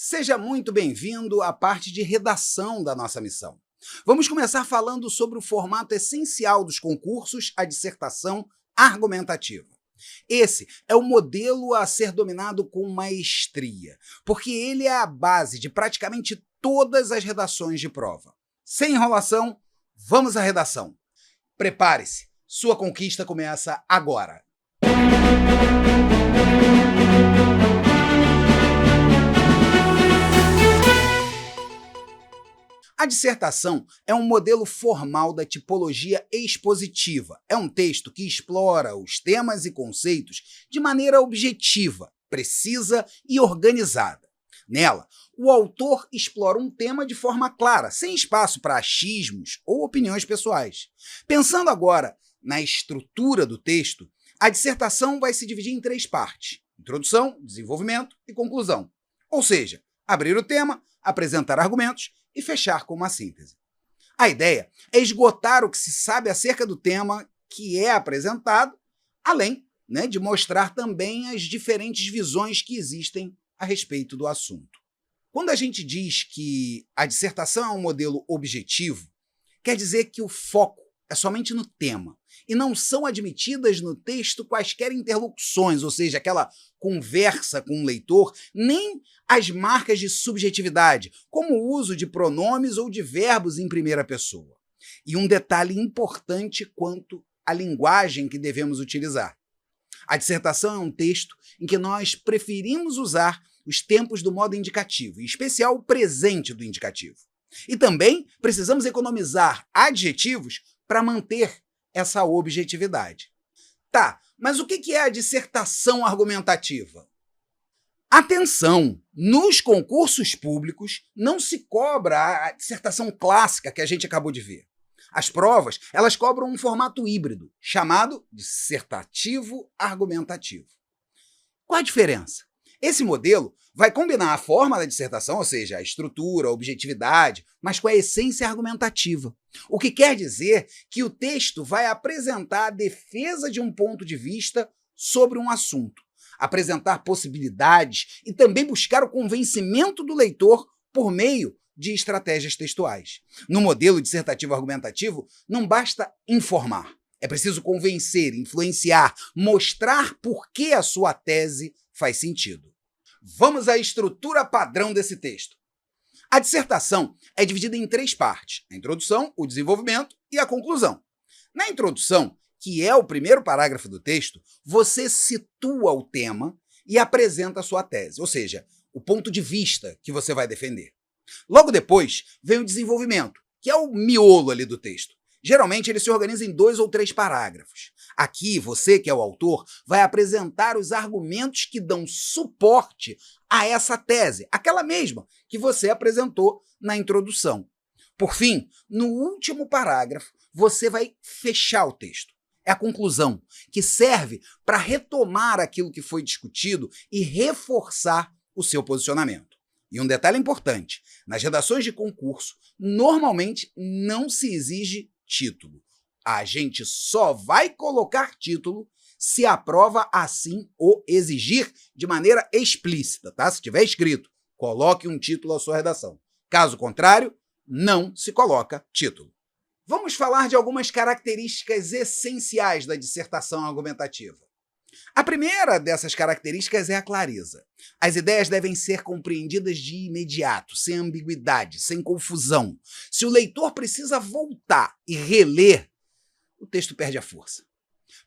Seja muito bem-vindo à parte de redação da nossa missão. Vamos começar falando sobre o formato essencial dos concursos, a dissertação argumentativa. Esse é o modelo a ser dominado com maestria, porque ele é a base de praticamente todas as redações de prova. Sem enrolação, vamos à redação. Prepare-se, sua conquista começa agora. A dissertação é um modelo formal da tipologia expositiva. É um texto que explora os temas e conceitos de maneira objetiva, precisa e organizada. Nela, o autor explora um tema de forma clara, sem espaço para achismos ou opiniões pessoais. Pensando agora na estrutura do texto, a dissertação vai se dividir em 3 partes: introdução, desenvolvimento e conclusão. Ou seja, abrir o tema, apresentar argumentos e fechar com uma síntese. A ideia é esgotar o que se sabe acerca do tema que é apresentado, além de mostrar também as diferentes visões que existem a respeito do assunto. Quando a gente diz que a dissertação é um modelo objetivo, quer dizer que o foco é somente no tema, e não são admitidas no texto quaisquer interlocuções, ou seja, aquela conversa com o leitor, nem as marcas de subjetividade, como o uso de pronomes ou de verbos em primeira pessoa. E um detalhe importante quanto à linguagem que devemos utilizar. A dissertação é um texto em que nós preferimos usar os tempos do modo indicativo, em especial o presente do indicativo. E também precisamos economizar adjetivos para manter essa objetividade. Tá, mas o que é a dissertação argumentativa? Atenção! Nos concursos públicos não se cobra a dissertação clássica que a gente acabou de ver. As provas, elas cobram um formato híbrido, chamado dissertativo argumentativo. Qual a diferença? Esse modelo vai combinar a forma da dissertação, ou seja, a estrutura, a objetividade, mas com a essência argumentativa. O que quer dizer que o texto vai apresentar a defesa de um ponto de vista sobre um assunto, apresentar possibilidades e também buscar o convencimento do leitor por meio de estratégias textuais. No modelo dissertativo argumentativo, não basta informar. É preciso convencer, influenciar, mostrar por que a sua tese faz sentido. Vamos à estrutura padrão desse texto. A dissertação é dividida em 3 partes: a introdução, o desenvolvimento e a conclusão. Na introdução, que é o primeiro parágrafo do texto, você situa o tema e apresenta a sua tese, ou seja, o ponto de vista que você vai defender. Logo depois, vem o desenvolvimento, que é o miolo ali do texto. Geralmente, ele se organiza em 2 ou 3 parágrafos. Aqui, você, que é o autor, vai apresentar os argumentos que dão suporte a essa tese, aquela mesma que você apresentou na introdução. Por fim, no último parágrafo, você vai fechar o texto. É a conclusão, que serve para retomar aquilo que foi discutido e reforçar o seu posicionamento. E um detalhe importante: nas redações de concurso, normalmente não se exige título. A gente só vai colocar título se a prova assim o exigir de maneira explícita, tá? Se tiver escrito, coloque um título à sua redação. Caso contrário, não se coloca título. Vamos falar de algumas características essenciais da dissertação argumentativa. A primeira dessas características é a clareza. As ideias devem ser compreendidas de imediato, sem ambiguidade, sem confusão. Se o leitor precisa voltar e reler, o texto perde a força.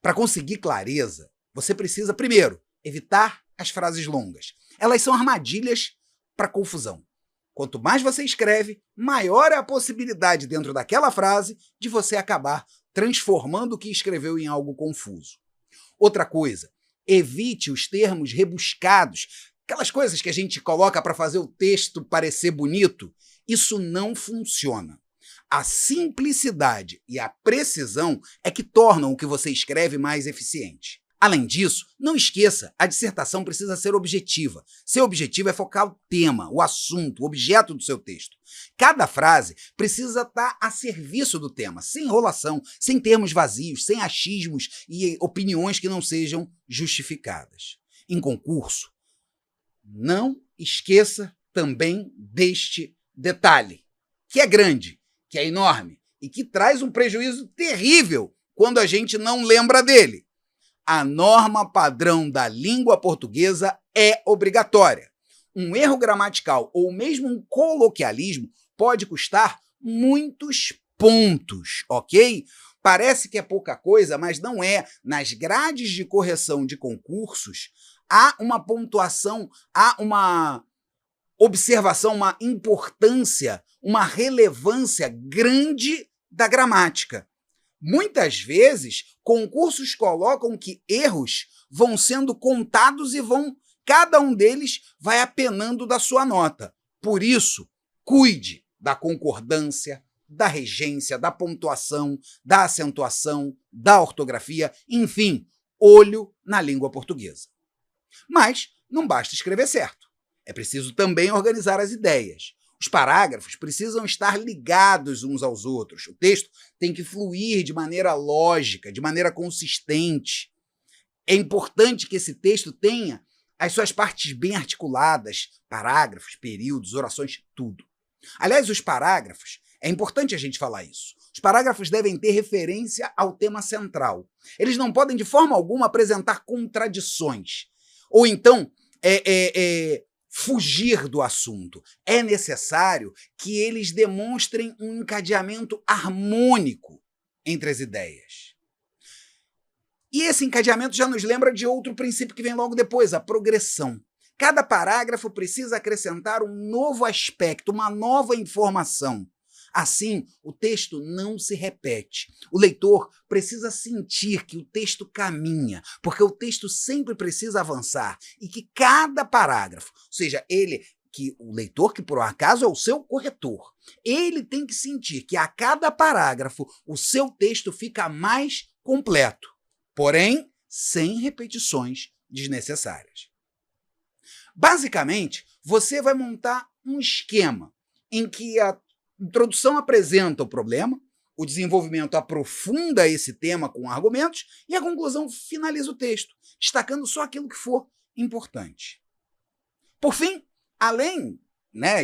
Para conseguir clareza, você precisa, primeiro, evitar as frases longas. Elas são armadilhas para confusão. Quanto mais você escreve, maior é a possibilidade dentro daquela frase de você acabar transformando o que escreveu em algo confuso. Outra coisa, evite os termos rebuscados, aquelas coisas que a gente coloca para fazer o texto parecer bonito. Isso não funciona. A simplicidade e a precisão é que tornam o que você escreve mais eficiente. Além disso, não esqueça, a dissertação precisa ser objetiva. Seu objetivo é focar o tema, o assunto, o objeto do seu texto. Cada frase precisa estar a serviço do tema, sem enrolação, sem termos vazios, sem achismos e opiniões que não sejam justificadas. Em concurso, não esqueça também deste detalhe, que é grande, que é enorme e que traz um prejuízo terrível quando a gente não lembra dele. A norma padrão da língua portuguesa é obrigatória. Um erro gramatical ou mesmo um coloquialismo pode custar muitos pontos, ok? Parece que é pouca coisa, mas não é. Nas grades de correção de concursos, há uma pontuação, há uma observação, uma importância, uma relevância grande da gramática. Muitas vezes, concursos colocam que erros vão sendo contados e cada um deles vai apenando da sua nota. Por isso, cuide da concordância, da regência, da pontuação, da acentuação, da ortografia, enfim, olho na língua portuguesa. Mas não basta escrever certo. É preciso também organizar as ideias. Os parágrafos precisam estar ligados uns aos outros. O texto tem que fluir de maneira lógica, de maneira consistente. É importante que esse texto tenha as suas partes bem articuladas, parágrafos, períodos, orações, tudo. Aliás, os parágrafos, é importante a gente falar isso. Os parágrafos devem ter referência ao tema central. Eles não podem, de forma alguma, apresentar contradições. Ou então, fugir do assunto. É necessário que eles demonstrem um encadeamento harmônico entre as ideias. E esse encadeamento já nos lembra de outro princípio que vem logo depois, a progressão. Cada parágrafo precisa acrescentar um novo aspecto, uma nova informação. Assim, o texto não se repete. O leitor precisa sentir que o texto caminha, porque o texto sempre precisa avançar e que cada parágrafo, ou seja, o leitor, que por um acaso é o seu corretor, ele tem que sentir que a cada parágrafo o seu texto fica mais completo, porém sem repetições desnecessárias. Basicamente, você vai montar um esquema em que a introdução apresenta o problema, o desenvolvimento aprofunda esse tema com argumentos e a conclusão finaliza o texto, destacando só aquilo que for importante. Por fim, além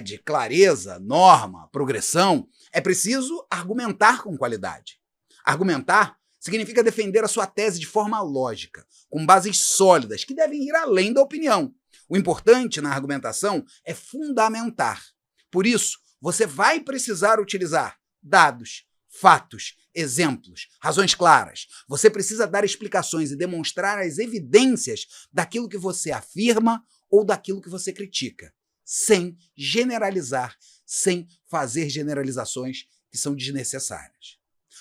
de clareza, norma, progressão, é preciso argumentar com qualidade. Argumentar significa defender a sua tese de forma lógica, com bases sólidas que devem ir além da opinião. O importante na argumentação é fundamentar. Por isso, você vai precisar utilizar dados, fatos, exemplos, razões claras. Você precisa dar explicações e demonstrar as evidências daquilo que você afirma ou daquilo que você critica, sem generalizar, sem fazer generalizações que são desnecessárias.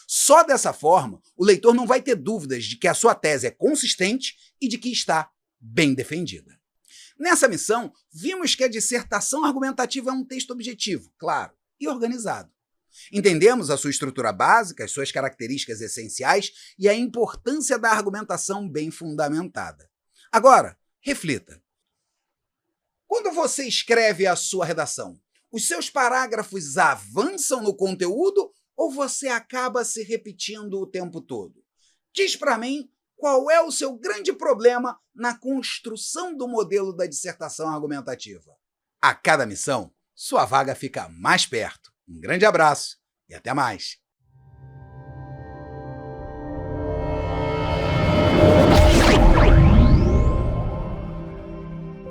Só dessa forma, o leitor não vai ter dúvidas de que a sua tese é consistente e de que está bem defendida. Nessa missão, vimos que a dissertação argumentativa é um texto objetivo, claro, e organizado. Entendemos a sua estrutura básica, as suas características essenciais e a importância da argumentação bem fundamentada. Agora, reflita. Quando você escreve a sua redação, os seus parágrafos avançam no conteúdo ou você acaba se repetindo o tempo todo? Diz para mim qual é o seu grande problema na construção do modelo da dissertação argumentativa. A cada missão, sua vaga fica mais perto. Um grande abraço e até mais!